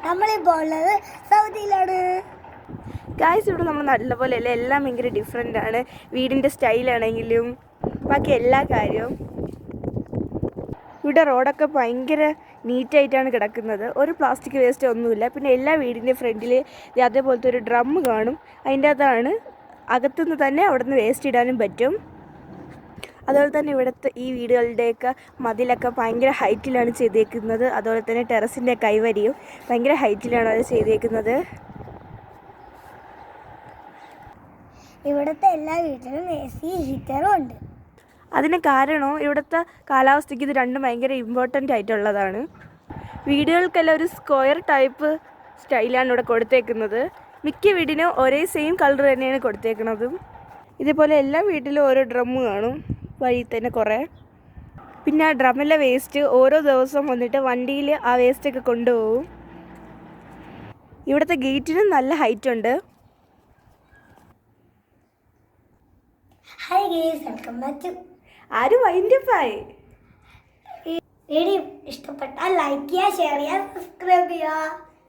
നമ്മളിപ്പോൾ ഉള്ളത് സൗദിയിലാണ്. ഗായ്സ്, ഇവിടെ നമ്മൾ നല്ലപോലെ അല്ല, എല്ലാം ഭയങ്കര ഡിഫറെൻ്റ് ആണ്. വീടിൻ്റെ സ്റ്റൈലാണെങ്കിലും ബാക്കി എല്ലാ കാര്യവും. ഇവിടെ റോഡൊക്കെ ഭയങ്കര നീറ്റായിട്ടാണ് കിടക്കുന്നത്. ഒരു പ്ലാസ്റ്റിക് വേസ്റ്റ് ഒന്നുമില്ല. പിന്നെ എല്ലാ വീടിൻ്റെ ഫ്രണ്ടിൽ അതേപോലത്തെ ഒരു ഡ്രം കാണും. അതിൻ്റെ അകത്താണ് അകത്തുനിന്ന് തന്നെ അവിടെ നിന്ന് വേസ്റ്റ് ഇടാനും പറ്റും. അതുപോലെ തന്നെ ഇവിടുത്തെ ഈ വീടുകളുടെയൊക്കെ മതിലൊക്കെ ഭയങ്കര ഹൈറ്റിലാണ് ചെയ്തേക്കുന്നത്. അതുപോലെ തന്നെ ടെറസിൻ്റെ കൈവരിയും ഭയങ്കര ഹൈറ്റിലാണ് അത് ചെയ്തേക്കുന്നത്. ഇവിടുത്തെ എല്ലാ വീട്ടിലും AC ഹീറ്ററും ഉണ്ട്. അതിന് കാരണം ഇവിടുത്തെ കാലാവസ്ഥയ്ക്ക് ഇത് രണ്ടും ഭയങ്കര ഇമ്പോർട്ടൻ്റ് ആയിട്ടുള്ളതാണ്. വീടുകൾക്കെല്ലാം ഒരു സ്ക്വയർ ടൈപ്പ് സ്റ്റൈലാണ് ഇവിടെ കൊടുത്തേക്കുന്നത്. മിക്ക വീടിനും ഒരേ സെയിം കളർ തന്നെയാണ് കൊടുത്തേക്കുന്നതും. ഇതേപോലെ എല്ലാ വീട്ടിലും ഓരോ ഡ്രം കാണും വഴി തന്നെ കുറേ. പിന്നെ ആ ഡ്രമ്മിലെ വേസ്റ്റ് ഓരോ ദിവസം വന്നിട്ട് വണ്ടിയിൽ ആ വേസ്റ്റൊക്കെ കൊണ്ടുപോകും. ഇവിടുത്തെ ഗേറ്റിനും നല്ല ഹൈറ്റ് ഉണ്ട്. Hi guys, welcome back to ആരും വൈൻഡപ്പായി. വീഡിയോ ഇഷ്ടപ്പെട്ടാൽ ലൈക്ക് ചെയ്യുക, ഷെയർ ചെയ്യുക, സബ്സ്ക്രൈബ് ചെയ്യുക.